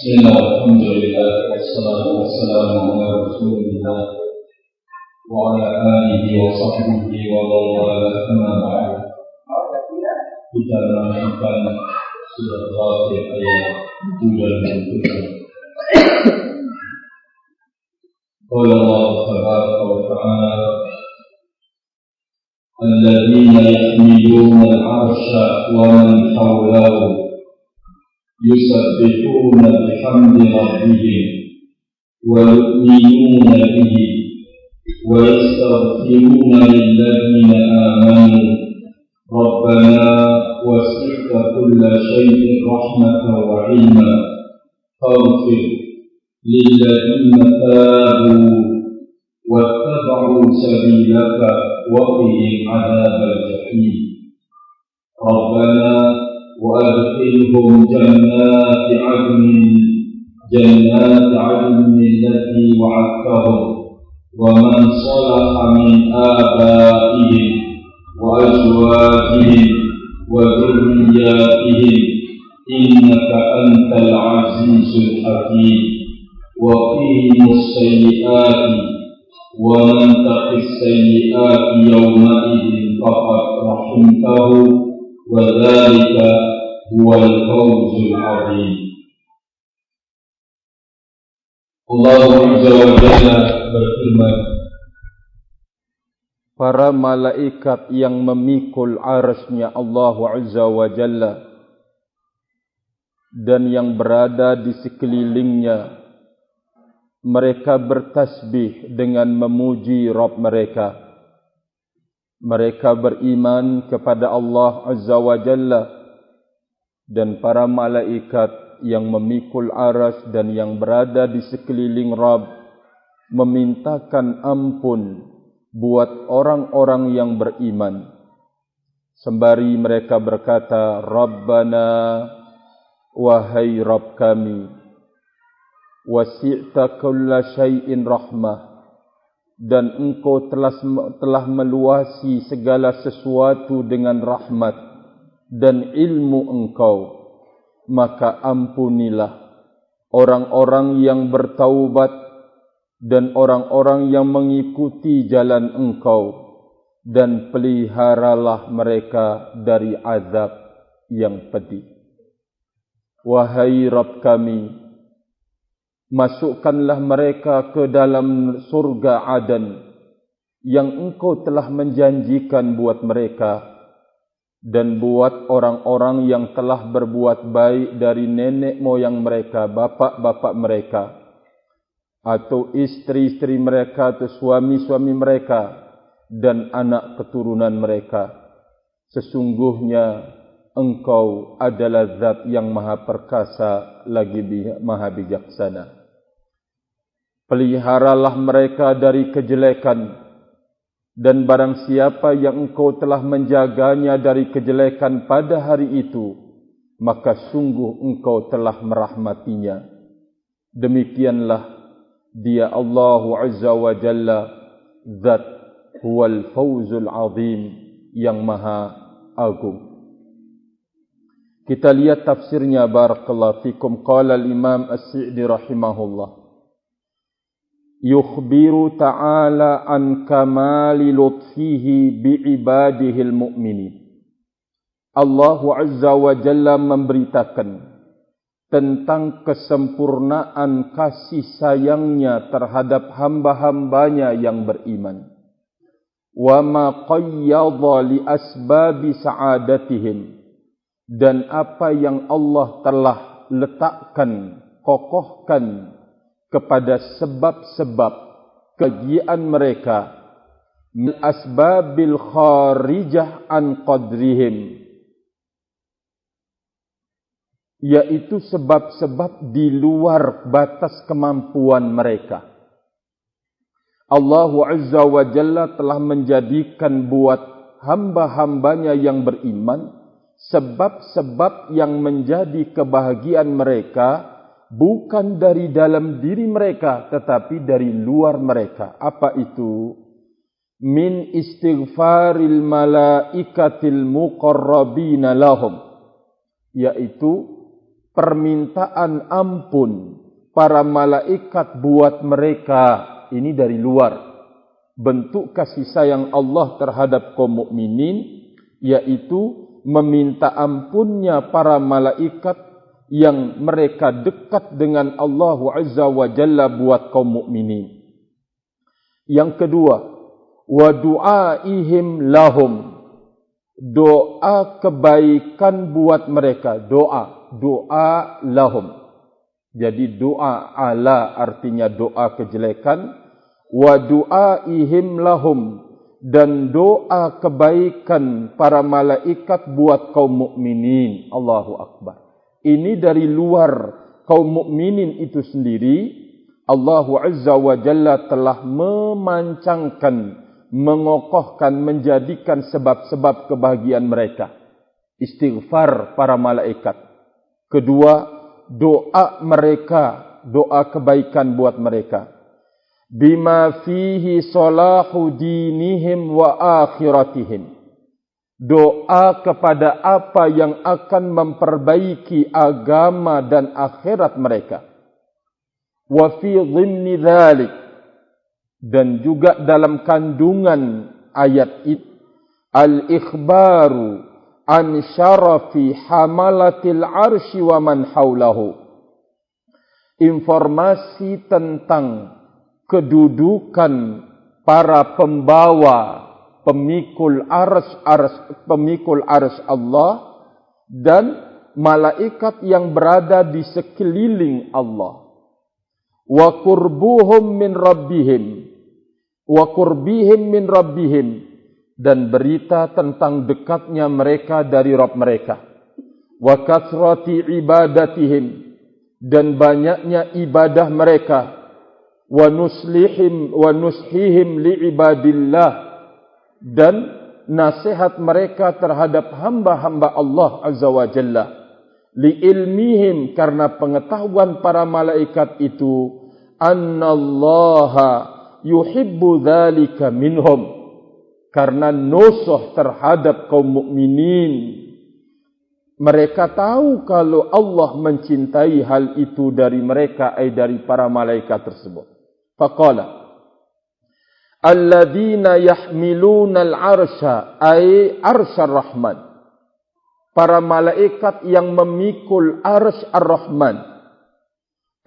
Bismillah, alhamdulillah, wassalatu wassalamu ala rasulillah wa ala alihi wa sahbihi wa mawala amma ba'd. Kita melanjutkan surat Ghafir ayat 77. Qala Allah tabaraka wa ta'ala alladhina yahmiluna al-'arsha wa man hawlahu يسبحون بحمد ربهم ويؤمنون به ويستغفرون للذين آمنوا ربنا وسعت كل شيء رحمة وعلما فاغفر للذين تابوا واتبعوا سبيلك وقهم عذاب الجحيم ربنا وأدخلهم جنات عدن التي وعدتهم ومن صلح من آبائهم وأزواجهم وذرياتهم إنك أنت العزيز الحكيم وقهم السيئات ومن تق السيئات يومئذ فقد رحمته وذلك هو الفوز العظيم. Allah Azza wa Jalla berfirman, para malaikat yang memikul arasy-Nya Allah Azza wa Jalla dan yang berada di sekelilingnya, mereka bertasbih dengan memuji Rabb mereka. Mereka beriman kepada Allah Azza wa Jalla dan para malaikat yang memikul aras dan yang berada di sekeliling Rabb memintakan ampun buat orang-orang yang beriman. Sembari mereka berkata, Rabbana, wahai Rabb kami, wasi'ta kulla syai'in rahmah, dan engkau telah meluasi segala sesuatu dengan rahmat dan ilmu engkau, maka ampunilah orang-orang yang bertaubat dan orang-orang yang mengikuti jalan engkau, dan peliharalah mereka dari azab yang pedih. Wahai Rabb kami, masukkanlah mereka ke dalam surga Adan yang engkau telah menjanjikan buat mereka, dan buat orang-orang yang telah berbuat baik dari nenek moyang mereka, bapak-bapak mereka, atau istri-istri mereka, atau suami-suami mereka, dan anak keturunan mereka. Sesungguhnya engkau adalah zat yang maha perkasa lagi maha bijaksana. Peliharalah mereka dari kejelekan, dan barang siapa yang engkau telah menjaganya dari kejelekan pada hari itu, maka sungguh engkau telah merahmatinya. Demikianlah Dia Allah Azza wa Jalla, zat huwal fawzul azim, yang maha agung. Kita lihat tafsirnya, barakallahu fikum. Qala al-Imam As-Sa'di rahimahullah, yukhbiru ta'ala an kamali lutfihi bi'ibadihi al-mu'minin. Allah Azza wa Jalla memberitakan tentang kesempurnaan kasih sayangnya terhadap hamba-hambanya yang beriman. Wa ma qayyadha li asbabi sa'adatihim, dan apa yang Allah telah letakkan, kokohkan kepada sebab-sebab kebahagiaan mereka, min asbabil kharijah an qadrihim, yaitu sebab-sebab di luar batas kemampuan mereka. Allah Azza wa Jalla telah menjadikan buat hamba-hambanya yang beriman sebab-sebab yang menjadi kebahagiaan mereka, bukan dari dalam diri mereka, tetapi dari luar mereka. Apa itu? Min istighfaril malaikatil muqarrabina lahum, yaitu permintaan ampun para malaikat buat mereka. Ini dari luar. Bentuk kasih sayang Allah terhadap kaum mukminin, yaitu meminta ampunnya para malaikat yang mereka dekat dengan Allah Azza wa Jalla buat kaum mukminin. Yang kedua, wa du'aihim lahum, doa kebaikan buat mereka. Doa lahum. Jadi doa ala artinya doa kejelekan, wa du'aihim lahum, dan doa kebaikan para malaikat buat kaum mukminin. Allahu Akbar. Ini dari luar kaum mukminin itu sendiri. Allah Azza wa Jalla telah memancangkan, mengokohkan, menjadikan sebab-sebab kebahagiaan mereka. Istighfar para malaikat. Kedua, doa mereka, doa kebaikan buat mereka. Bima fihi salahu dinihim wa akhiratihim. Doa kepada apa yang akan memperbaiki agama dan akhirat mereka. Wa fi dhimni dhalik, dan juga dalam kandungan ayat itu, al-ikhbaru an syarafi hamalatil arsy wa man haulahu. Informasi tentang kedudukan para pembawa, pemikul arsy Allah dan malaikat yang berada di sekeliling Allah. Wa qurbuhum min rabbihim, wa qurbihim min rabbihim, dan berita tentang dekatnya mereka dari Rabb mereka. Wa kathrati ibadatihim, dan banyaknya ibadah mereka. Wa nushihim li ibadillah, dan nasihat mereka terhadap hamba-hamba Allah Azza wa Jalla. Li ilmihim, karena pengetahuan para malaikat itu, annallaha yuhibbu dzalika minhum, karena nusuh terhadap kaum mukminin. Mereka tahu kalau Allah mencintai hal itu dari mereka, dari para malaikat tersebut. Faqala alladzina yahmiluna al-arsha, ay arsyar rahman, para malaikat yang memikul arsy ar-Rahman.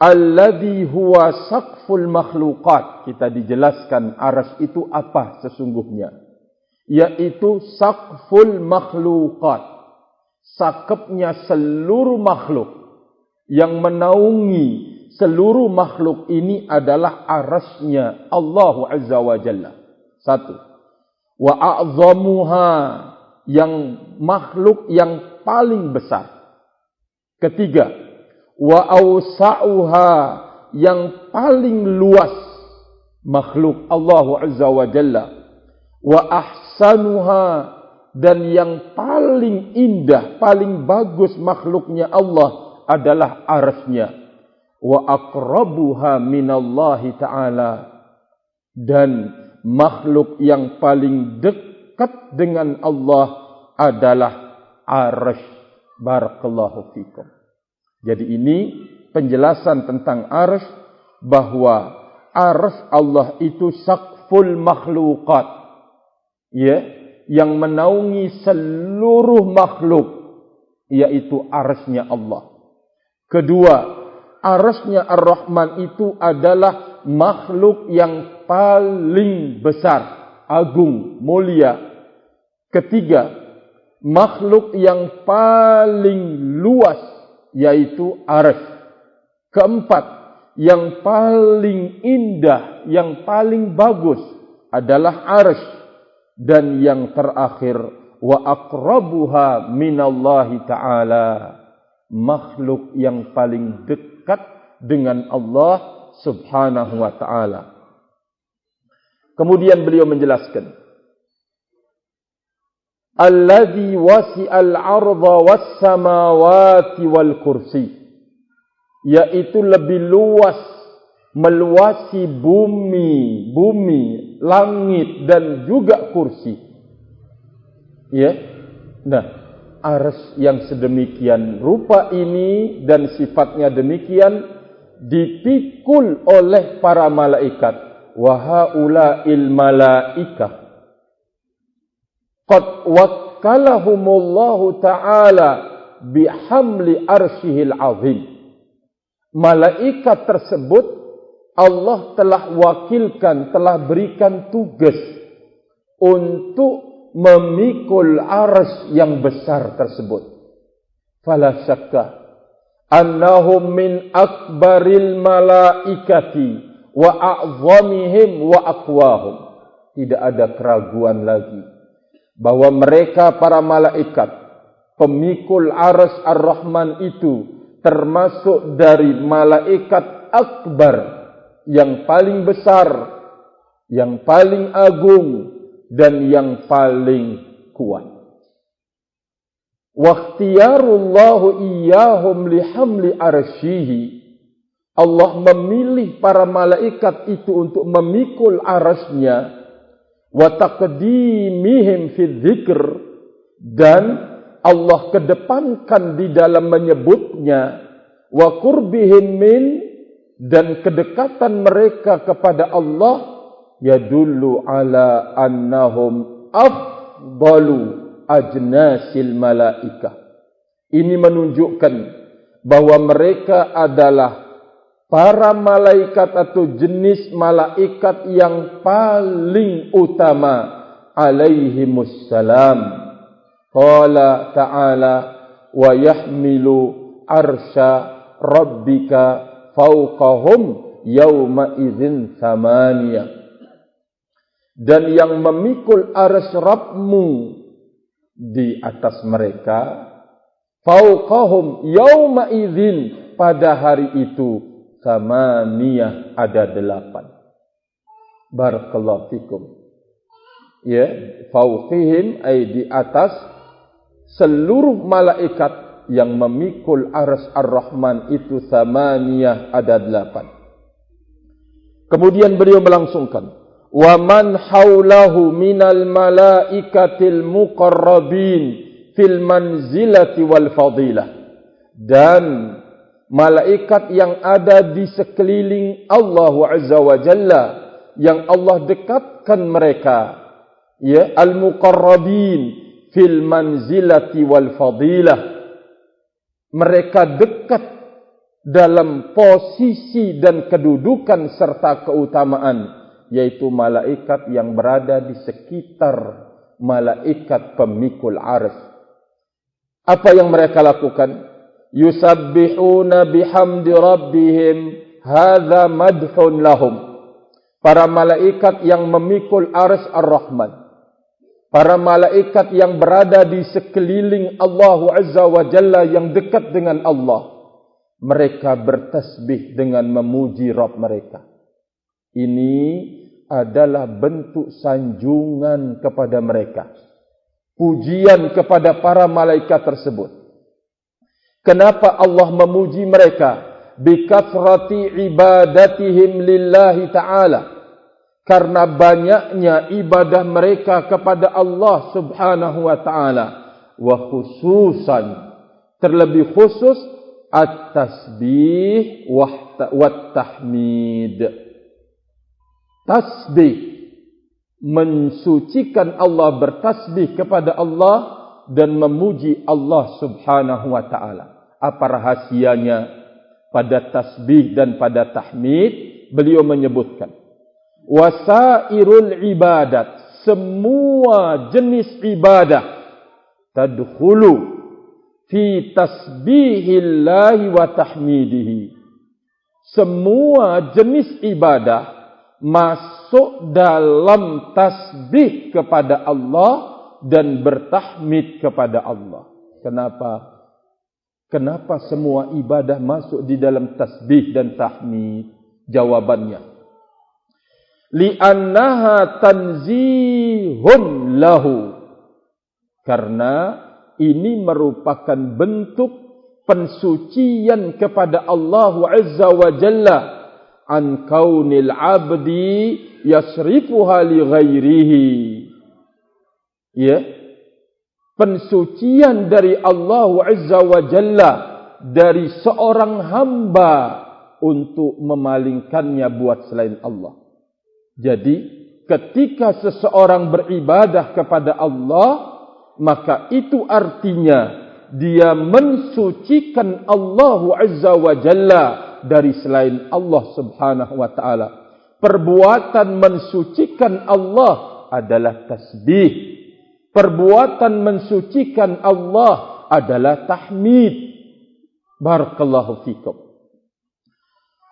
Alladzi huwa saqful makhluqat. Kita dijelaskan arsy itu apa sesungguhnya. Yaitu saqful makhluqat. Sakepnya seluruh makhluk. Yang menaungi seluruh makhluk ini adalah arsy-Nya Allah Azza wa Jalla. Satu. Wa a'zamuha, yang makhluk yang paling besar. Ketiga, wa awsa'uha, yang paling luas makhluk Allah Azza wa Jalla. Wa ahsanuha, dan yang paling indah, paling bagus makhluknya Allah adalah arsy-Nya. Wa aqrabuha minallahi ta'ala, dan makhluk yang paling dekat dengan Allah adalah arsy. Barakallahu fikum. Jadi ini penjelasan tentang arsy, bahwa arsy Allah itu saqful makhluqat, ya, yang menaungi seluruh makhluk, yaitu arsy-Nya Allah. Kedua, arsy-Nya Ar-Rahman itu adalah makhluk yang paling besar, agung, mulia. Ketiga, makhluk yang paling luas, yaitu arsy. Keempat, yang paling indah, yang paling bagus adalah arsy. Dan yang terakhir, wa aqrabuha minallahi ta'ala, makhluk yang paling dekat dengan Allah Subhanahu wa ta'ala. Kemudian beliau menjelaskan, alladzi wasi'al arda was samawati wal kursi, yaitu lebih luas, meluasi bumi, langit dan juga kursi. Ya. Nah, arsy yang sedemikian rupa ini dan sifatnya demikian dipikul oleh para malaikat. Wa haula'il malaikah qad wakkalahumullahu ta'ala bihamli arsyihil azim. Malaikat tersebut Allah telah wakilkan, telah berikan tugas untuk memikul arsy yang besar tersebut. Fala syakka annahum min akbaril malaikati wa a'zamihim wa aqwahum. Tidak ada keraguan lagi bahwa mereka para malaikat pemikul arsy Ar-Rahman itu termasuk dari malaikat akbar, yang paling besar, yang paling agung, dan yang paling kuat. Wakhtiyarullahu iyyahum lihamli arsyihi. Allah memilih para malaikat itu untuk memikul arsy-Nya. Wa taqdimihim fi dzikr, dan Allah kedepankan di dalam menyebutnya. Wa qurbihim min, dan kedekatan mereka kepada Allah yadullu ala annahum afdalu ajnasil malaikah. Ini menunjukkan bahwa mereka adalah para malaikat atau jenis malaikat yang paling utama alaihimussalam. Qala ta'ala wa yahmilu arsya rabbika fawqahum yawma idzin thamaniyah. Dan yang memikul arsy Rabbmu di atas mereka, fawqahum yawma idzin, pada hari itu, thamaniyah, ada 8. Barakallahu fikum. Ya, fawqihim ay di atas seluruh malaikat yang memikul arsy Ar-Rahman itu thamaniyah, ada 8. Kemudian beliau melangsungkan, wa man haulahu minal malaikatil muqarrabin fil manzilati wal fadilah, dan malaikat yang ada di sekeliling Allah Azza wa Jalla, yang Allah dekatkan mereka, ya, al muqarrabin fil manzilati wal fadilah, mereka dekat dalam posisi dan kedudukan serta keutamaan, yaitu malaikat yang berada di sekitar malaikat pemikul arsy. Apa yang mereka lakukan? Yusabbihuna bihamdi rabbihim, hadza madhun lahum. Para malaikat yang memikul arsy Ar-Rahman, para malaikat yang berada di sekeliling Allah Azza wa Jalla, yang dekat dengan Allah, mereka bertasbih dengan memuji Rabb mereka. Ini adalah bentuk sanjungan kepada mereka, pujian kepada para malaikat tersebut. Kenapa Allah memuji mereka? Bikathrati ibadatihim lillahi ta'ala, karena banyaknya ibadah mereka kepada Allah subhanahu wa ta'ala. Wa khususan, terlebih khusus, at-tasbih wa tahmid. Tasbih, mensucikan Allah, bertasbih kepada Allah dan memuji Allah subhanahu wa ta'ala. Apa rahasianya pada tasbih dan pada tahmid? Beliau menyebutkan, wasairul ibadat, semua jenis ibadah, tadkhulu fi tasbihillahi wa tahmidihi. Semua jenis ibadah masuk dalam tasbih kepada Allah dan bertahmid kepada Allah. Kenapa? Kenapa semua ibadah masuk di dalam tasbih dan tahmid? Jawabannya, li'annaha tanzihun lahu, karena ini merupakan bentuk pensucian kepada Allah Azza wa Jalla an kaunil abdi yasrifuha li ghairihi. Ya. pensucian dari Allah Azza wa Jalla dari seorang hamba untuk memalingkannya buat selain Allah. Jadi, ketika seseorang beribadah kepada Allah, maka itu artinya dia mensucikan Allah Azza wa Jalla dari selain Allah Subhanahu wa taala. Perbuatan mensucikan Allah adalah tasbih. Perbuatan mensucikan Allah adalah tahmid. Barakallahu fikum.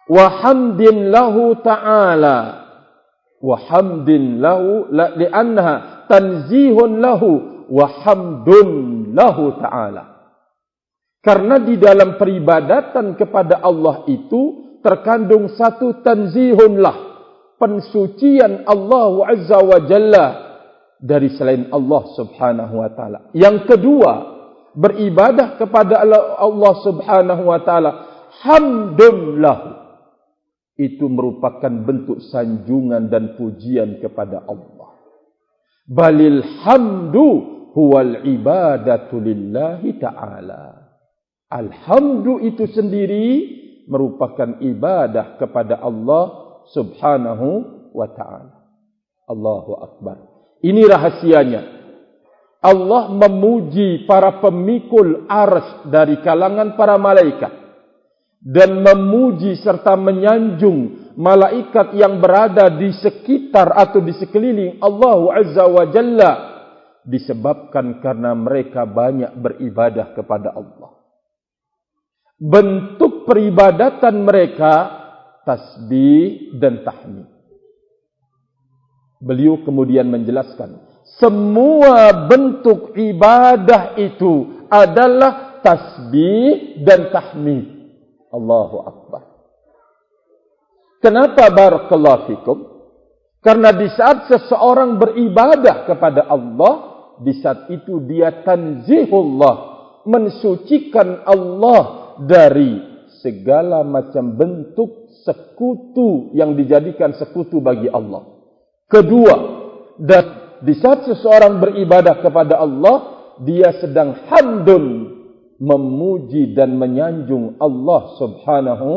Wa hamdin lahu ta'ala. Wa hamdin lahu li'annaha tanzihun lahu wa hamdun lahu ta'ala. Karena di dalam peribadatan kepada Allah itu terkandung satu tanzihun lah, pensucian Allah Azza wa Jalla dari selain Allah Subhanahu wa taala. Yang kedua, beribadah kepada Allah Subhanahu wa taala hamdun lahu. Itu merupakan bentuk sanjungan dan pujian kepada Allah. Balil hamdu huwal ibadatu lillahi ta'ala. Alhamdu itu sendiri merupakan ibadah kepada Allah Subhanahu wa ta'ala. Allahu Akbar. Ini rahasianya. Allah memuji para pemikul arsy dari kalangan para malaikat dan memuji serta menyanjung malaikat yang berada di sekitar atau di sekeliling Allah Azza wa Jalla disebabkan karena mereka banyak beribadah kepada Allah. Bentuk peribadatan mereka tasbih dan tahmid. Beliau kemudian menjelaskan, semua bentuk ibadah itu adalah tasbih dan tahmid. Allahu Akbar. Kenapa barakallahu fikum? Karena di saat seseorang beribadah kepada Allah, di saat itu dia tanzihullah, mensucikan Allah dari segala macam bentuk sekutu yang dijadikan sekutu bagi Allah. Kedua, dan di saat seseorang beribadah kepada Allah, dia sedang hamdun, memuji dan menyanjung Allah Subhanahu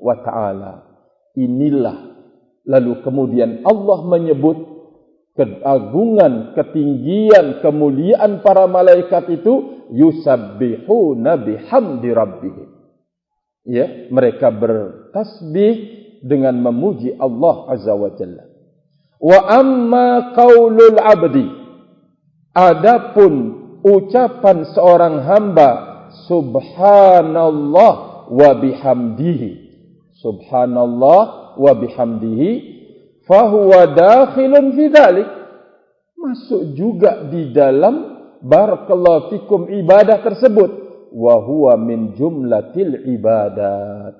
wa ta'ala. Inilah, lalu kemudian Allah menyebut keagungan, ketinggian, kemuliaan para malaikat itu, yusabbihuna bihamdi rabbihim. Ya, mereka bertasbih dengan memuji Allah Azza wa Jalla. Wa amma qaulul abdi, adapun ucapan seorang hamba, subhanallah wa bihamdihi, subhanallah wa bihamdihi, fahuwa dakhilun fi dzalik, masuk juga di dalam barakallahu fikum ibadah tersebut. Wa huwa min jumlatil ibadat,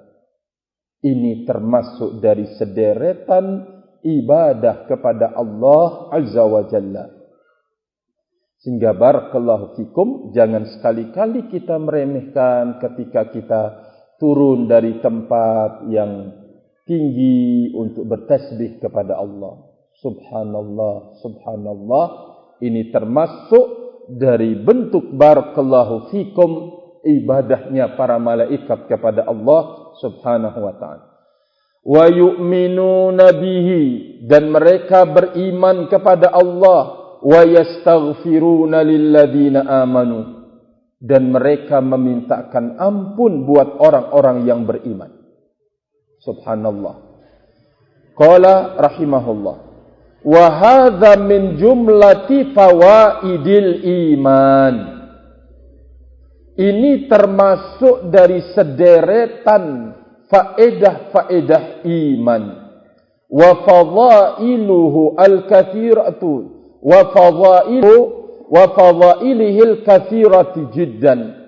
ini termasuk dari sederetan ibadah kepada Allah Azza wa Jalla. Sehingga barakallahu fikum, jangan sekali-kali kita meremehkan ketika kita turun dari tempat yang tinggi untuk bertasbih kepada Allah. Subhanallah, subhanallah. Ini termasuk dari bentuk barakallahu fikum ibadahnya para malaikat kepada Allah Subhanahu wa ta'ala. Wa yu'minuna bihi, dan mereka beriman kepada Allah. Wa yastaghfiruna lilladzina amanu, dan mereka memintakan ampun buat orang-orang yang beriman. Subhanallah. Qala rahimahullah, wa hadza min jumlati fawaidil iman. Ini termasuk dari sederetan faedah-faedah iman. Wa fadailuhu al-katsiratu wa fadailihi al-katsiratu jiddan,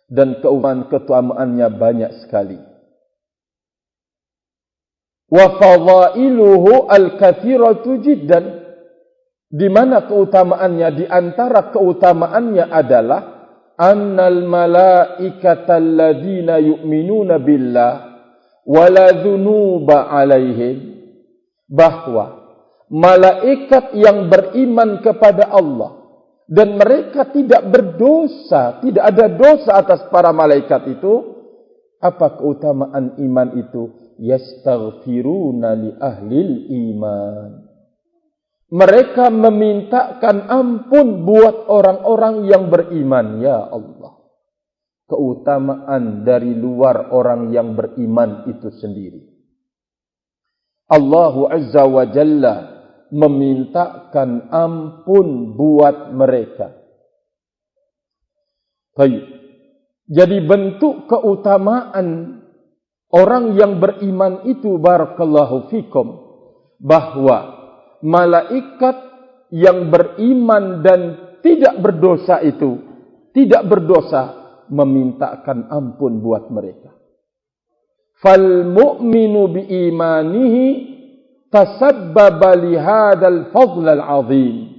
dan keutamaannya banyak sekali. Wa fadailuhu al-katsiratu jiddan, di mana keutamaannya? Di antara keutamaannya adalah annal malaikata alladzina yu'minuna billah wala dzunuba alaihim, bahwa malaikat yang beriman kepada Allah dan mereka tidak berdosa, tidak ada dosa atas para malaikat itu, apa keutamaan iman itu? Yastaghfiruna li ahlil iman. Mereka memintakan ampun buat orang-orang yang beriman. Ya Allah, keutamaan dari luar orang yang beriman itu sendiri. Allah Azza wa Jalla memintakan ampun buat mereka. Baik. Jadi bentuk keutamaan orang yang beriman itu, barakallahu fikum, bahwa malaikat yang beriman dan tidak berdosa itu, tidak berdosa, memintakan ampun buat mereka. Fal mu'minu bi imanihi tasabbaba li hadzal fadl al azim.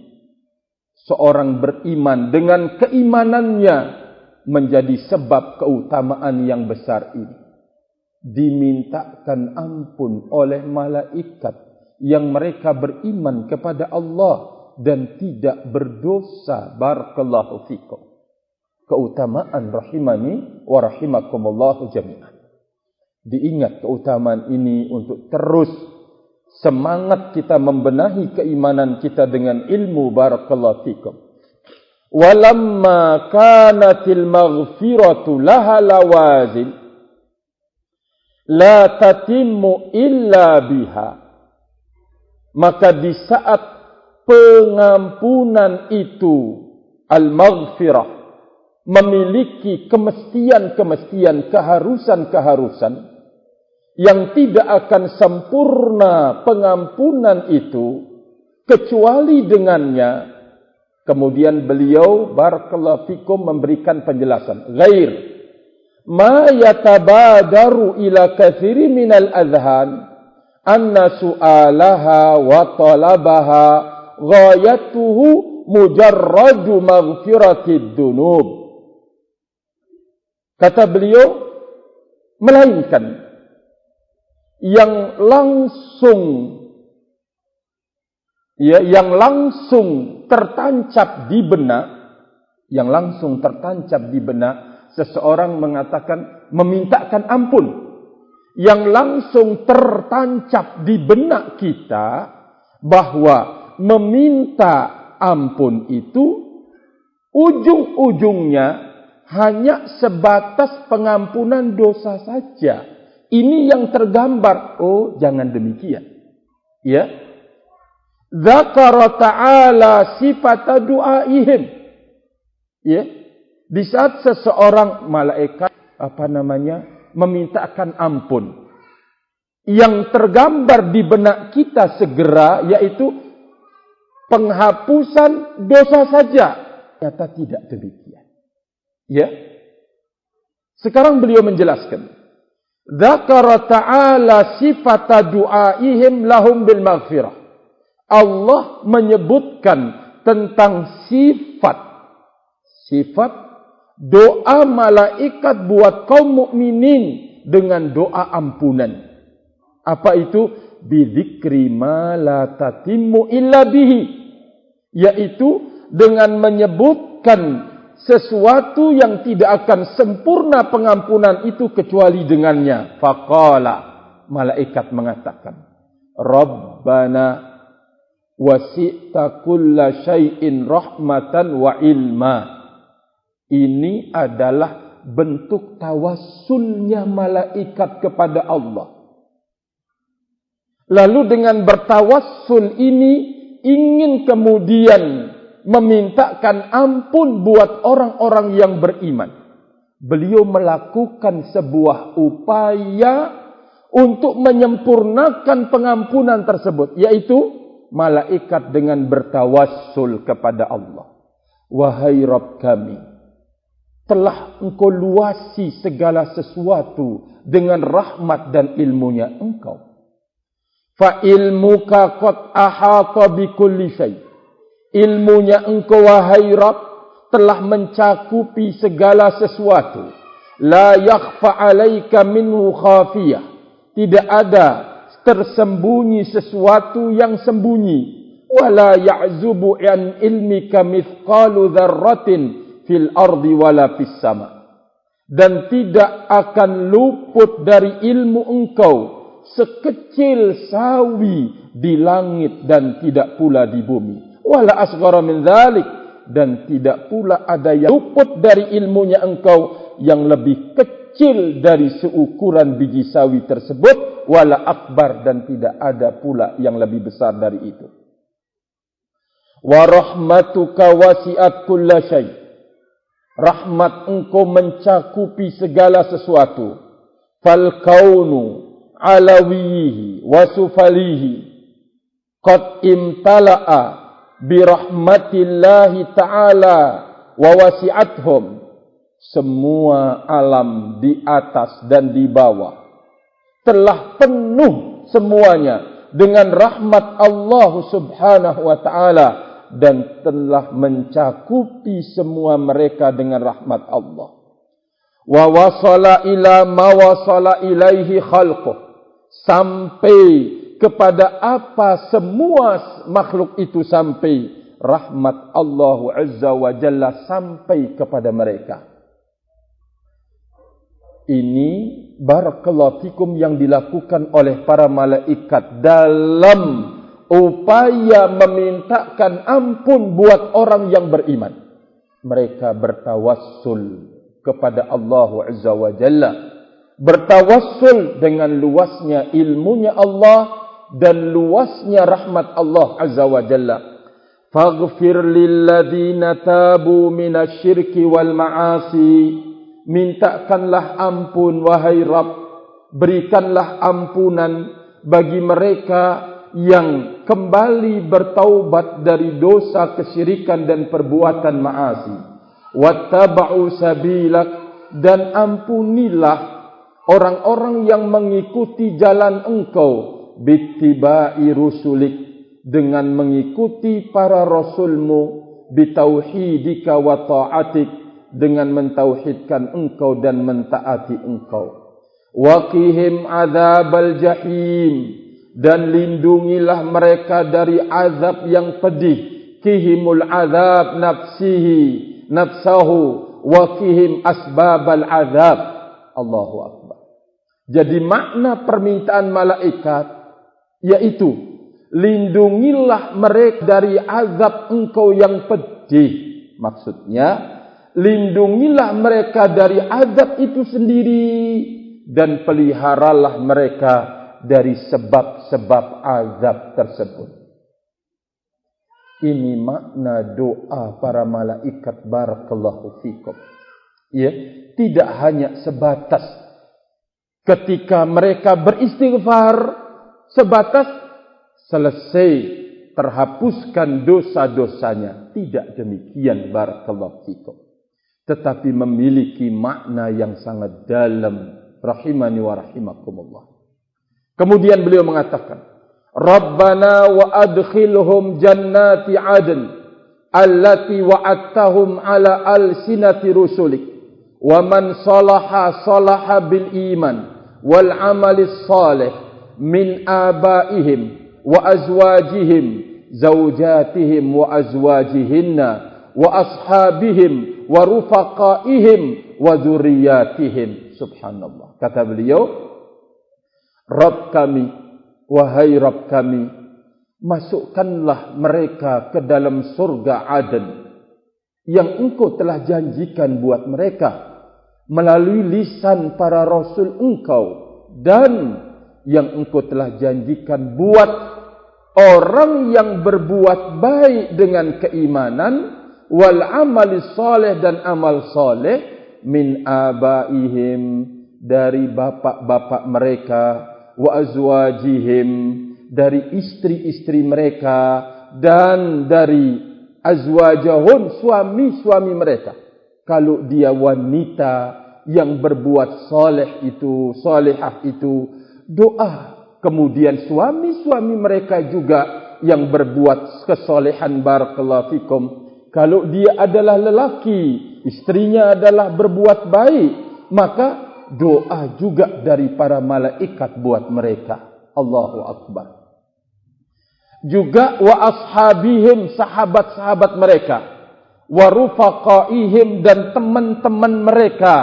Seorang beriman dengan keimanannya menjadi sebab keutamaan yang besar ini. Dimintakan ampun oleh malaikat yang mereka beriman kepada Allah dan tidak berdosa. Barakallahu fikum. Keutamaan rahimani wa rahimakumullahu jami'an. Diingat keutamaan ini untuk terus semangat kita membenahi keimanan kita dengan ilmu. Barakallahu fikum. Walamma kanatil maghfiratu laha lawazim la tatimmu illa biha. Maka di saat pengampunan itu, al-maghfirah, memiliki kemestian-kemestian, keharusan-keharusan, yang tidak akan sempurna pengampunan itu kecuali dengannya. Kemudian beliau barakallahu fikum memberikan penjelasan. Ghair ma yatabadaru ila katsiri minal adhan anna su'alaha wa talabaha ghayatuhu mujarradu maghfiratid dunub. Kata beliau, melainkan yang langsung tertancap di benak, seseorang mengatakan memintakan ampun. Yang langsung tertancap di benak kita bahwa meminta ampun itu ujung-ujungnya hanya sebatas pengampunan dosa saja. Ini yang tergambar. Oh, jangan demikian. Ya. Dzakara ta'ala sifata du'aihim. Ya. Di saat seseorang malaikat memintakan ampun, yang tergambar di benak kita segera yaitu penghapusan dosa saja. Ternyata tidak demikian. Ya. Sekarang beliau menjelaskan. Dzakara ta'ala sifata du'aihim lahum bil maghfirah. Allah menyebutkan tentang sifat doa malaikat buat kaum mukminin dengan doa ampunan. Apa itu? Bidzikri ma la tatimmu illa bihi. Yaitu dengan menyebutkan sesuatu yang tidak akan sempurna pengampunan itu kecuali dengannya. Faqala, malaikat mengatakan, Rabbana wasi'ta kulla syai'in rahmatan wa ilma. Ini adalah bentuk tawassulnya malaikat kepada Allah. Lalu dengan bertawassul ini ingin kemudian memintakan ampun buat orang-orang yang beriman. Beliau melakukan sebuah upaya untuk menyempurnakan pengampunan tersebut, yaitu malaikat dengan bertawassul kepada Allah. Wahai Rabb kami, telah Engkau luasi segala sesuatu dengan rahmat dan ilmunya Engkau. Fa ilmuka qad ahata bi kulli syai'. Ilmunya Engkau wahai Rabb telah mencakupi segala sesuatu. La yakhfa 'alaika minhu khafiyah. Tidak ada tersembunyi sesuatu yang sembunyi. wala ya'zubu an ilmika mithqalu dzarratin fil ardi wala fis sama. Dan tidak akan luput dari ilmu engkau sekecil sawi di langit dan tidak pula di bumi. Wala asghara min dzalik, dan tidak pula ada yang luput dari ilmunya engkau yang lebih kecil dari seukuran biji sawi tersebut, wala akbar, dan tidak ada pula yang lebih besar dari itu. Wa rahmatuka wasi'at kulla syai'. Rahmat engkau mencakupi segala sesuatu. Fal kaunu alawihi wa sufalihi qad imtala'a bi rahmatillahi ta'ala wa wasi'athum. Semua alam di atas dan di bawah telah penuh semuanya dengan rahmat Allah Subhanahu wa ta'ala, dan telah mencakupi semua mereka dengan rahmat Allah. Wa wasala ila ma wasala ilaihi khalquh, sampai kepada apa semua makhluk itu sampai, rahmat Allah Azza wa Jalla sampai kepada mereka. Ini barakallahu fikum yang dilakukan oleh para malaikat dalam upaya memintakan ampun buat orang yang beriman. Mereka bertawassul kepada Allah Azza wa Jalla, bertawassul dengan luasnya ilmunya Allah dan luasnya rahmat Allah Azza wa Jalla. Faghfir lilladzina tabu minasyirki wal ma'asi. Mintakanlah ampun wahai Rabb, berikanlah ampunan bagi mereka yang kembali bertaubat dari dosa kesyirikan dan perbuatan ma'asi. Wattaba'u sabilak, dan ampunilah orang-orang yang mengikuti jalan engkau, bittiba'i rusulik, dengan mengikuti para rasulmu, bitauhidika wa ta'atik, dengan mentauhidkan engkau dan mentaati engkau. Waqihim adzabal jahim, dan lindungilah mereka dari azab yang pedih. Qihimul azab nafsahu waqihim asbabal azab. Allahu akbar. Jadi makna permintaan malaikat yaitu lindungilah mereka dari azab engkau yang pedih. Maksudnya lindungilah mereka dari azab itu sendiri, dan peliharalah mereka dari sebab-sebab azab tersebut. Ini makna doa para malaikat barakallahu fikum. Ya, tidak hanya sebatas ketika mereka beristighfar, sebatas selesai terhapuskan dosa-dosanya. Tidak demikian barakallahu fikum. Tetapi memiliki makna yang sangat dalam, rahimani wa rahimakumullah. Kemudian beliau mengatakan, Rabbana wa adkhilhum jannati adn allati wa'adtahum ala alsinati rusulik, wa man salaha bil iman wal amali salih min abaihim wa azwajihim zawjatihim wa azwajihinna wa ashabihim wa rufaqaihim wa dzurriyyatihim. Subhanallah. Kata beliau, Rabb kami, wahai Rabb kami, masukkanlah mereka ke dalam surga Aden yang engkau telah janjikan buat mereka melalui lisan para rasul engkau, dan yang engkau telah janjikan buat orang yang berbuat baik dengan keimanan, wal amali saleh, dan amal saleh, min abaihim, dari bapak-bapak mereka, wa azwajihim, dari istri-istri mereka, dan dari azwajahun, suami-suami mereka. Kalau dia wanita yang berbuat saleh itu, salihah itu, doa. Kemudian suami-suami mereka juga yang berbuat kesolehan barakallahu fikum. Kalau dia adalah lelaki, istrinya adalah berbuat baik, maka doa juga dari para malaikat buat mereka. Allahu akbar. juga wa ashabihim, sahabat-sahabat mereka, wa rufaqaihim, dan teman-teman mereka,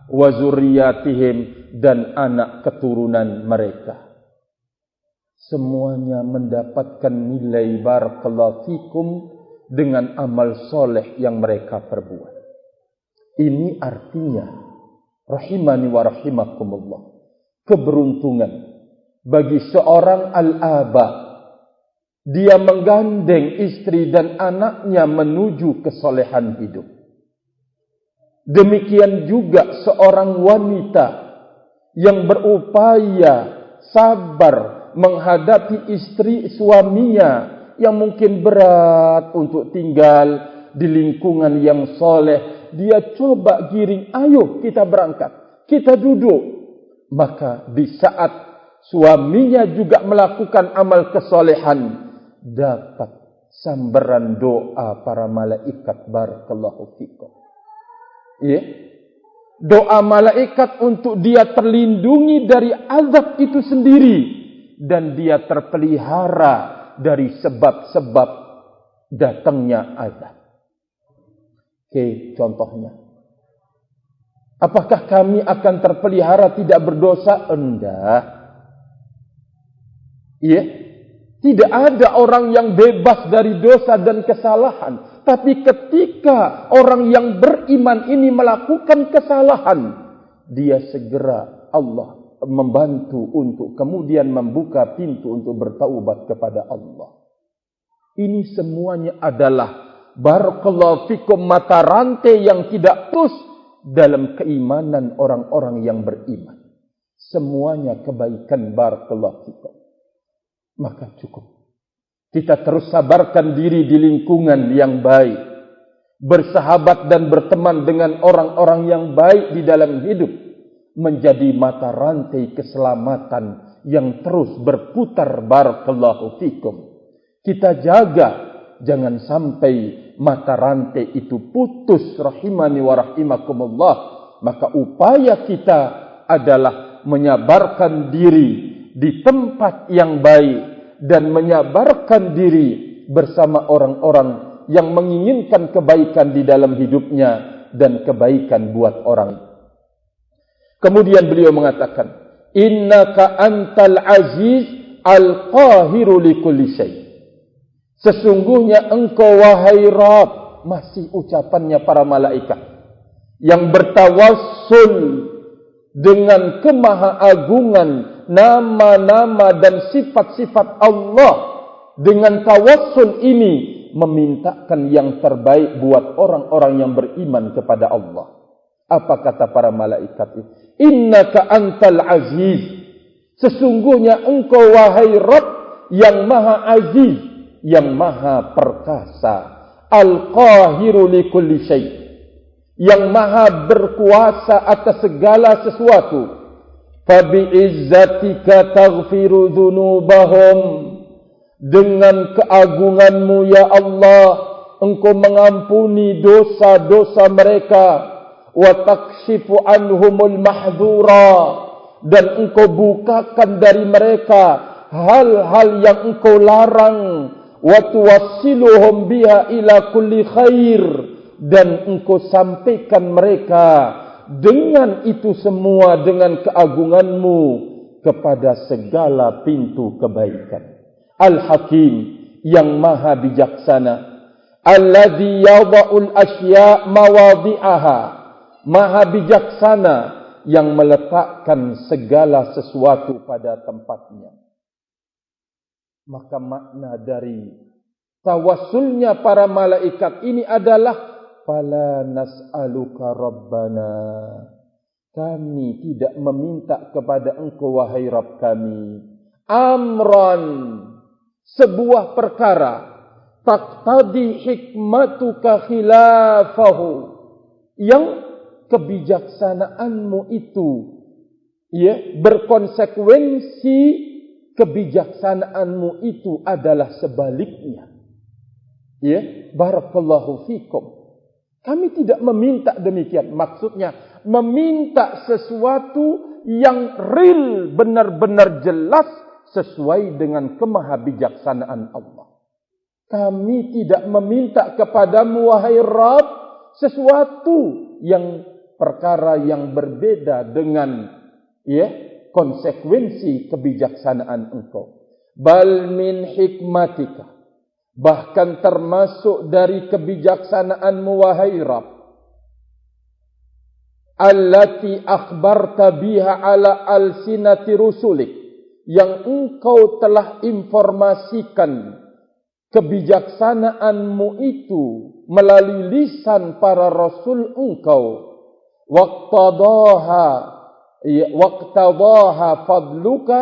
wa zurriyatihim, dan anak keturunan mereka. Semuanya mendapatkan nilai barakallahu fikum dengan amal soleh yang mereka perbuat. Ini artinya rahimani wa rahimakumullah, keberuntungan bagi seorang al-aba. Dia menggandeng istri dan anaknya menuju kesolehan hidup. Demikian juga seorang wanita yang berupaya sabar menghadapi istri suaminya yang mungkin berat untuk tinggal di lingkungan yang soleh. Dia coba giring, ayo kita berangkat, kita duduk. Maka di saat suaminya juga melakukan amal kesolehan, dapat sambaran doa para malaikat barakallahu fikum. Ya. Doa malaikat untuk dia terlindungi dari azab itu sendiri, dan dia terpelihara dari sebab-sebab datangnya azab. Oke, contohnya. Apakah kami akan terpelihara tidak berdosa? Enggak. Iya. Tidak ada orang yang bebas dari dosa dan kesalahan. Tapi ketika orang yang beriman ini melakukan kesalahan, dia segera Allah membantu untuk kemudian membuka pintu untuk bertaubat kepada Allah. Ini semuanya adalah barakallahu fikum mata rantai yang tidak putus dalam keimanan orang-orang yang beriman. Semuanya kebaikan barakallahu fikum. Maka cukup kita terus sabarkan diri di lingkungan yang baik, bersahabat dan berteman dengan orang-orang yang baik di dalam hidup, menjadi mata rantai keselamatan yang terus berputar barakallahu fikum. Kita jaga jangan sampai mata rantai itu putus rahimani wa rahimakumullah. Maka upaya kita adalah menyabarkan diri di tempat yang baik dan menyabarkan diri bersama orang-orang yang menginginkan kebaikan di dalam hidupnya dan kebaikan buat orang. Kemudian beliau mengatakan, innaka antal aziz al-qahiru likulli syai. Sesungguhnya engkau wahai Rabb, masih ucapannya para malaikat yang bertawassul dengan kemahaagungan nama-nama dan sifat-sifat Allah. Dengan tawassul ini memintakan yang terbaik buat orang-orang yang beriman kepada Allah. Apa kata para malaikat itu? Innaka antal aziz. Sesungguhnya engkau wahai Rabb yang maha aziz, yang maha perkasa, al-qahiru likulli syai', yang maha berkuasa atas segala sesuatu. Fabi'izzatika taghfiru dhunubahum. Dengan keagunganmu ya Allah, engkau mengampuni dosa-dosa mereka. Wa takshifu anhumul mahdhura. Dan engkau bukakan dari mereka hal-hal yang engkau larang. Wa tuwassiluhum biha ila kulli khair. Dan engkau sampaikan mereka dengan itu semua, dengan keagunganmu, kepada segala pintu kebaikan. Al-Hakim, yang maha bijaksana. Alladhi yadha'ul asya' mawadhi'aha. Maha bijaksana yang meletakkan segala sesuatu pada tempatnya. Maka makna dari tawassulnya para malaikat ini adalah fala nas'aluka rabbana. Kami tidak meminta kepada engkau wahai Rabb kami amran, sebuah perkara, taqtadi hikmatuka khilafahu, yang kebijaksanaanmu itu berkonsekuensi, kebijaksanaanmu itu adalah sebaliknya. Barakallahu fikum. Kami tidak meminta demikian. Maksudnya meminta sesuatu yang real, benar-benar jelas, sesuai dengan kemahabijaksanaan Allah. Kami tidak meminta kepadamu wahai Rabb sesuatu yang perkara yang berbeda dengan konsekuensi kebijaksanaan engkau. Bal min hikmatika, bahkan termasuk dari kebijaksanaanmu wahai Rabb, allati akhbarta biha ala alsinati rusulik, yang engkau telah informasikan kebijaksanaanmu itu melalui lisan para rasul engkau. Waqtadaha fadluka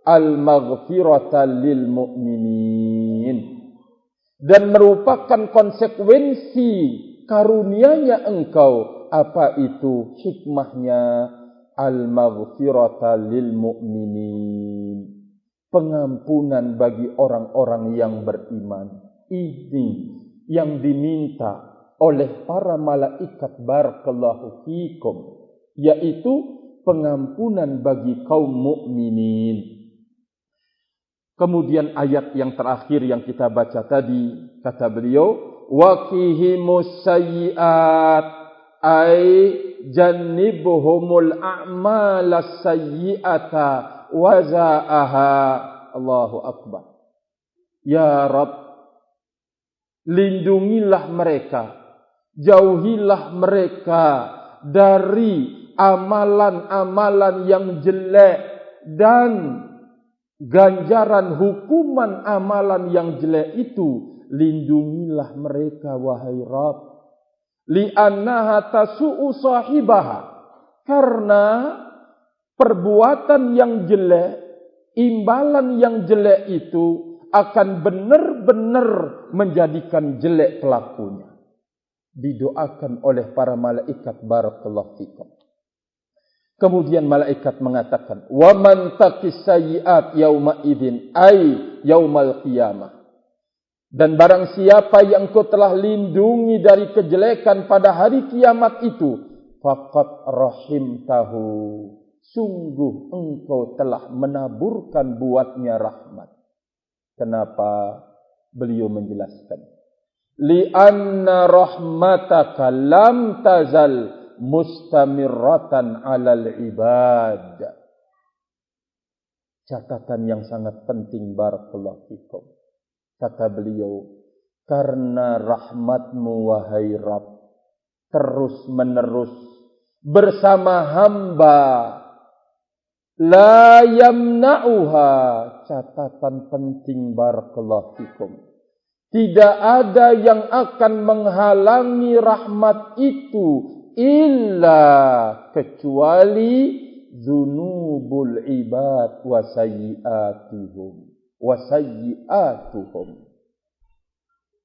al-maghfirata lil mu'minin, dan merupakan konsekuensi karunia-Nya engkau. Apa itu hikmahnya? Al-maghfirata lil mu'minin, pengampunan bagi orang-orang yang beriman. Ini yang diminta oleh para malaikat barakallahu fikum, yaitu pengampunan bagi kaum mukminin. Kemudian ayat yang terakhir yang kita baca tadi, kata beliau, waqihimus sayyi'at, ay jannibhumul a'malas sayyi'ata waza'aha. Allahu akbar. Ya Rabb, lindungilah mereka, jauhilah mereka dari amalan-amalan yang jelek dan ganjaran hukuman amalan yang jelek itu. Lindungilah mereka wahai Rabb, li'annaha tasu'u sahibaha, karena perbuatan yang jelek, imbalan yang jelek itu akan benar-benar menjadikan jelek pelakunya. Didoakan oleh para malaikat barakallahu fikum. Kemudian malaikat mengatakan, wa man taqis sayyi'at yauma idzin ay yaumal qiyamah, dan barang siapa yang engkau telah lindungi dari kejelekan pada hari kiamat itu, faqad rahimtahu, sungguh engkau telah menaburkan buatnya rahmat. Kenapa? Beliau menjelaskan, li'anna rahmataka lam tazal mustamirratan 'alal ibad. Catatan yang sangat penting barakallahu fikum. Kata beliau, karena rahmatmu wahai Rabb terus menerus bersama hamba, la yamna'uha. Catatan penting barakallahu fikum, tidak ada yang akan menghalangi rahmat itu illa kecuali dzunubul ibad wa sayyi'atuhum.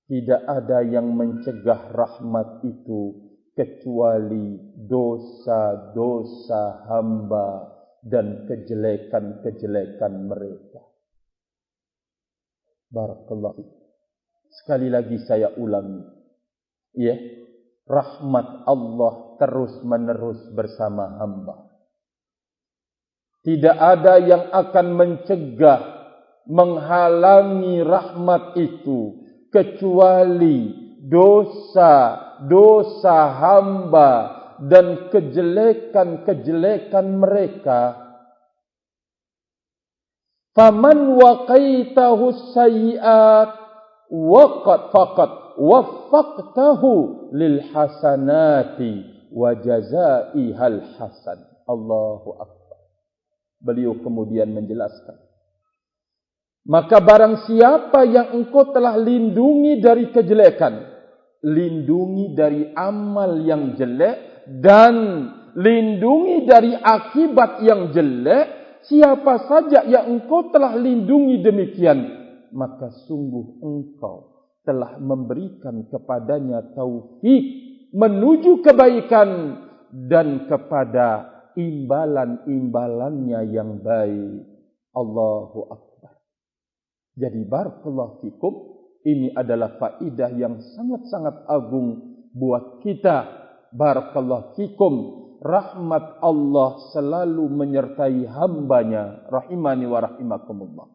Tidak ada yang mencegah rahmat itu kecuali dosa-dosa hamba dan kejelekan-kejelekan mereka. Barakallahu. Sekali lagi saya ulangi, rahmat Allah terus menerus bersama hamba. Tidak ada yang akan mencegah, menghalangi rahmat itu kecuali dosa-dosa hamba dan kejelekan-kejelekan mereka. Faman waqaitahu sayyi'at faqad waffaqtahu lil hasanati wa jazaihal hasan. Allahu akbar. Beliau kemudian menjelaskan, maka barang siapa yang engkau telah lindungi dari kejelekan, lindungi dari amal yang jelek dan lindungi dari akibat yang jelek, siapa saja yang engkau telah lindungi demikian, maka sungguh engkau telah memberikan kepadanya taufik menuju kebaikan dan kepada imbalan-imbalannya yang baik. Allahu akbar. Jadi barakallahu fikum, ini adalah faedah yang sangat-sangat agung buat kita. Barakallahu fikum. rahmat Allah selalu menyertai hambanya, rahimani wa rahimakumullah,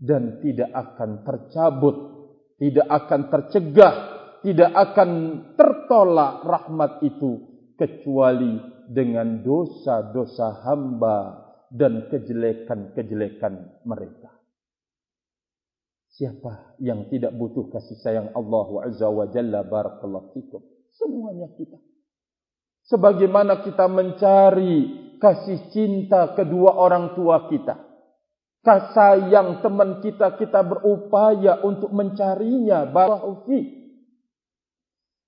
dan tidak akan tercabut, tidak akan tercegah, tidak akan tertolak rahmat itu kecuali dengan dosa-dosa hamba dan kejelekan-kejelekan mereka. Siapa yang tidak butuh kasih sayang Allah Azza wa Jalla? Barakallahu fikum. Semuanya kita. Sebagaimana kita mencari kasih cinta kedua orang tua kita, kasih sayang teman kita, kita berupaya untuk mencarinya. Barakallahu fikum.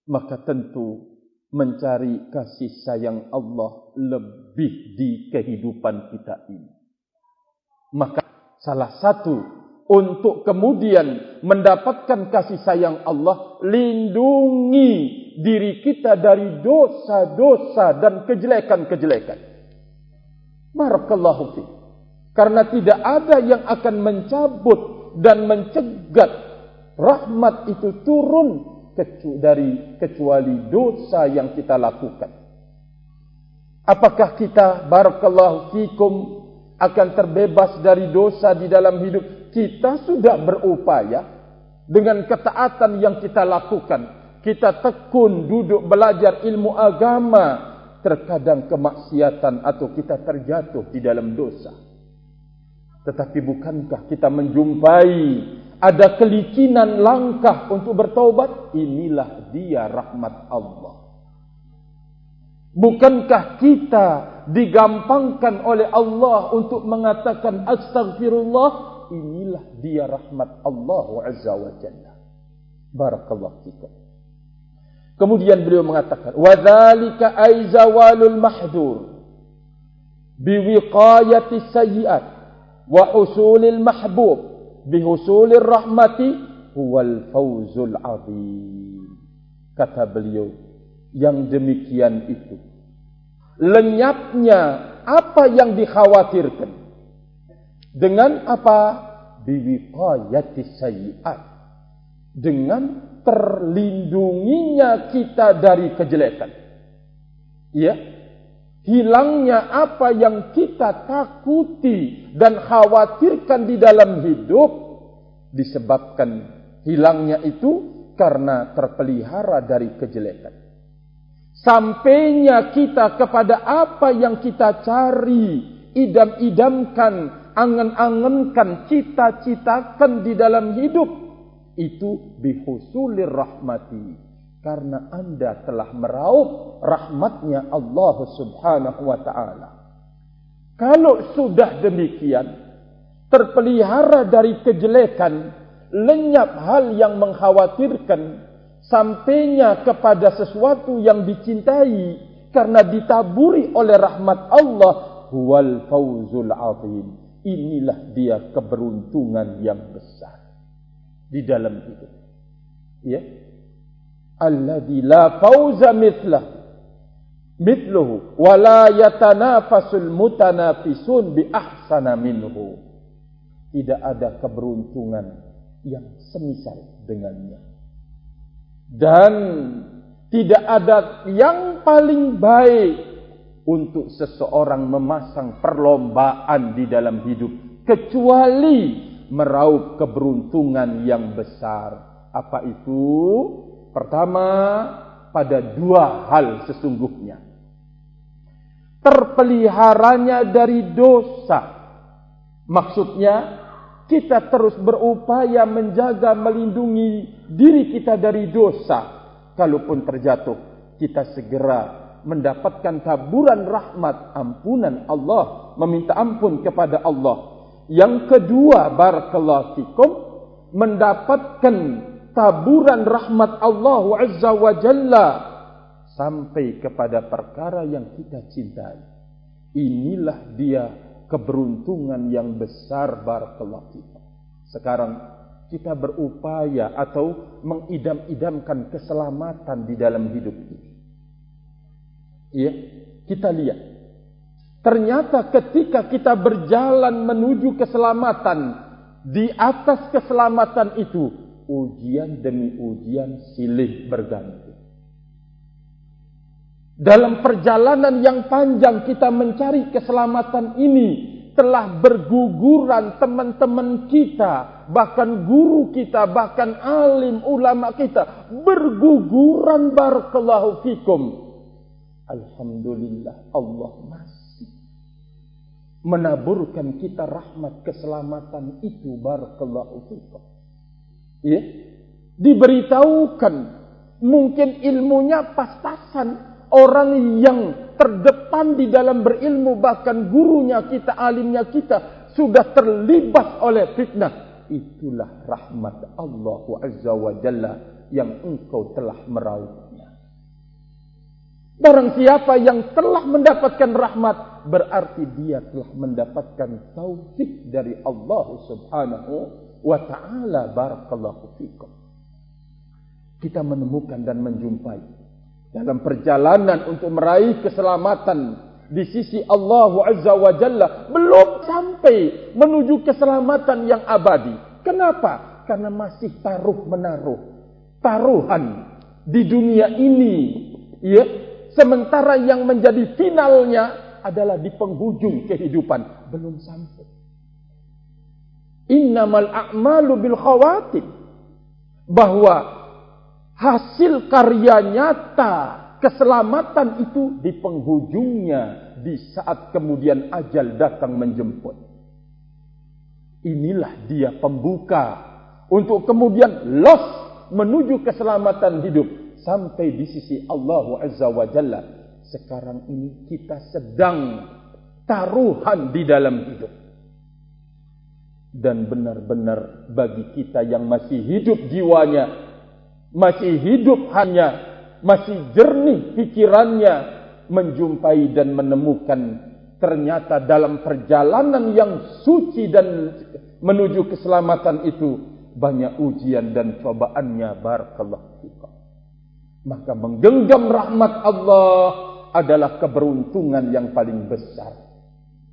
Maka tentu mencari kasih sayang Allah lebih di kehidupan kita ini. Maka salah satu untuk kemudian mendapatkan kasih sayang Allah, lindungi diri kita dari dosa-dosa dan kejelekan-kejelekan. Barakallahu fiik. Karena tidak ada yang akan mencabut dan mencegat rahmat itu turun kecuali dosa yang kita lakukan. Apakah kita, barakallahu fikum, akan terbebas dari dosa di dalam hidup? Kita sudah berupaya dengan ketaatan yang kita lakukan. Kita tekun duduk belajar ilmu agama. Terkadang kemaksiatan atau kita terjatuh di dalam dosa. Tetapi bukankah kita menjumpai ada kelicinan langkah untuk bertaubat? Inilah dia rahmat Allah. Bukankah kita digampangkan oleh Allah untuk mengatakan astaghfirullah? Inilah dia rahmat Allah Azza wa Jalla. Barakallahu fikum. Kemudian beliau mengatakan, wa dzalika ay zawalul mahdzur biwiqayati sayyi'at wa husulil mahbub bihusulir rahmati huwal fawzul azim. Kata beliau, yang demikian itu lenyapnya apa yang dikhawatirkan. Dengan apa? Biwiqayati sayyi'at. Dengan terlindunginya kita dari kejelekan. Ya. Hilangnya apa yang kita takuti dan khawatirkan di dalam hidup disebabkan hilangnya itu karena terpelihara dari kejelekan. Sampainya kita kepada apa yang kita cari, idam-idamkan, angan-angankan, cita-citakan di dalam hidup, itu bihusulir rahmati, karena Anda telah meraup rahmatnya Allah Subhanahu wa ta'ala. Kalau sudah demikian, terpelihara dari kejelekan, lenyap hal yang mengkhawatirkan, sampainya kepada sesuatu yang dicintai karena ditaburi oleh rahmat Allah, huwal fawzul azim. Inilah dia keberuntungan yang besar di dalam hidup. Ya. Alladzi la fawza mithluhu wa la yatanafasul mutanafisun bi ahsana minhu. Tidak ada keberuntungan yang semisal dengannya. Dan tidak ada yang paling baik untuk seseorang memasang perlombaan di dalam hidup kecuali meraup keberuntungan yang besar. Apa itu? Pertama, pada dua hal sesungguhnya. Terpeliharanya dari dosa. Maksudnya, kita terus berupaya menjaga, melindungi diri kita dari dosa. Kalaupun terjatuh, kita segera mendapatkan taburan rahmat, ampunan Allah, meminta ampun kepada Allah. Yang kedua, barakallahu fikum, mendapatkan taburan rahmat Allah Azza wa Jalla sampai kepada perkara yang kita cintai. Inilah dia keberuntungan yang besar, barakallahu fikum. Sekarang kita berupaya atau mengidam-idamkan keselamatan di dalam hidup ini. Ya, kita lihat. Ternyata ketika kita berjalan menuju keselamatan, di atas keselamatan itu, ujian demi ujian silih berganti. Dalam perjalanan yang panjang kita mencari keselamatan ini, telah berguguran teman-teman kita, bahkan guru kita, bahkan alim ulama kita, berguguran. Barakallahu fikum. Alhamdulillah, Allah masih menaburkan kita rahmat keselamatan itu. Barakallahu fikum. Ya, diberitahukan, mungkin ilmunya pas-pasan. Orang yang terdepan di dalam berilmu, bahkan gurunya kita, alimnya kita, sudah terlibat oleh fitnah. Itulah rahmat Allah Azza wa Jalla yang engkau telah merauhnya. Barang siapa yang telah mendapatkan rahmat, berarti dia telah mendapatkan taufik dari Allah Subhanahu wa Ta'ala. Barakallahu fikum. Kita menemukan dan menjumpai dalam perjalanan untuk meraih keselamatan di sisi Allah Azza wa Jalla, belum sampai menuju keselamatan yang abadi. Kenapa? Karena masih taruhan di dunia ini, ya. Sementara yang menjadi finalnya adalah di penghujung kehidupan, belum sampai. Innamal a'malu bil khawatim, bahwa hasil karya nyata keselamatan itu di penghujungnya, di saat kemudian ajal datang menjemput. Inilah dia pembuka untuk kemudian los menuju keselamatan hidup sampai di sisi Allah Azza wa Jalla. Sekarang ini kita sedang taruhan di dalam hidup. Dan benar-benar bagi kita yang masih hidup jiwanya, masih hidup hanya, masih jernih pikirannya, menjumpai dan menemukan ternyata dalam perjalanan yang suci dan menuju keselamatan itu banyak ujian dan cobaannya. Barakallahu fikum. Maka menggenggam rahmat Allah adalah keberuntungan yang paling besar.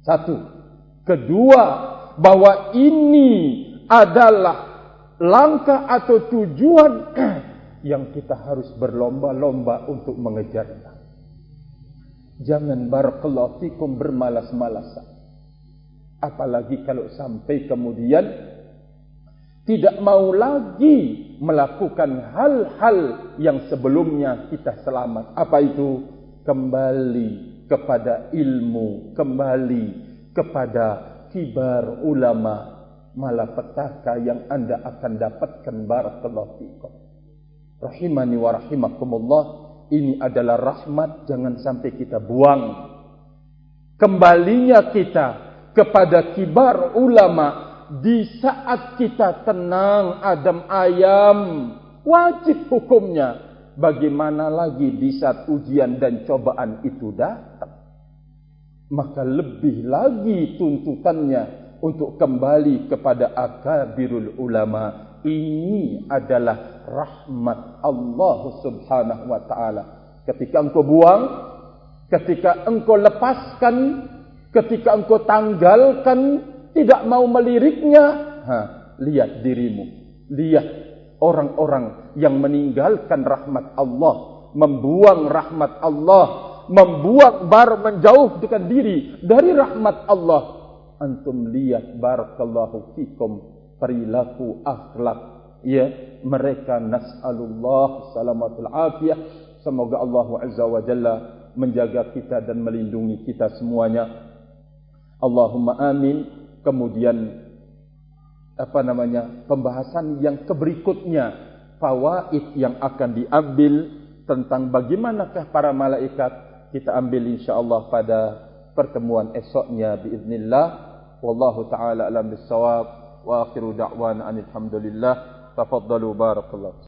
Satu. Kedua, bahwa ini adalah langkah atau tujuan yang kita harus berlomba-lomba untuk mengejarnya. Jangan barakallahu fikum bermalas-malasan. Apalagi kalau sampai kemudian tidak mau lagi melakukan hal-hal yang sebelumnya kita selamat. Apa itu? Kembali kepada ilmu, kembali kepada kibar ulama, malapetaka yang Anda akan dapatkan. Barakallahu fikum. Rahimani wa rahimakumullah. Ini adalah rahmat, jangan sampai kita buang. Kembalinya kita kepada kibar ulama di saat kita tenang, adem ayam, wajib hukumnya. Bagaimana lagi di saat ujian dan cobaan itu datang? Maka lebih lagi tuntutannya untuk kembali kepada akabirul ulama. Ini adalah rahmat Allah Subhanahu wa Ta'ala. Ketika engkau buang, ketika engkau lepaskan, ketika engkau tanggalkan, tidak mau meliriknya, lihat dirimu, lihat orang-orang yang meninggalkan rahmat Allah, membuang rahmat Allah, menjauhkan diri dari rahmat Allah. Antum lihat barakallahu fikum perilaku akhlak, ya, mereka. Nas'alullah salamatul afiyah. Semoga Allah Azza wa Jalla menjaga kita dan melindungi kita semuanya. Allahumma amin. Kemudian pembahasan yang berikutnya, fawaid yang akan diambil tentang bagaimanakah para malaikat, kita ambil insyaallah pada pertemuan esoknya biiznillah. Wallahu taala alam bissawab. Wa akhiru da'wana alhamdulillah. Tafaddalu barakallahu.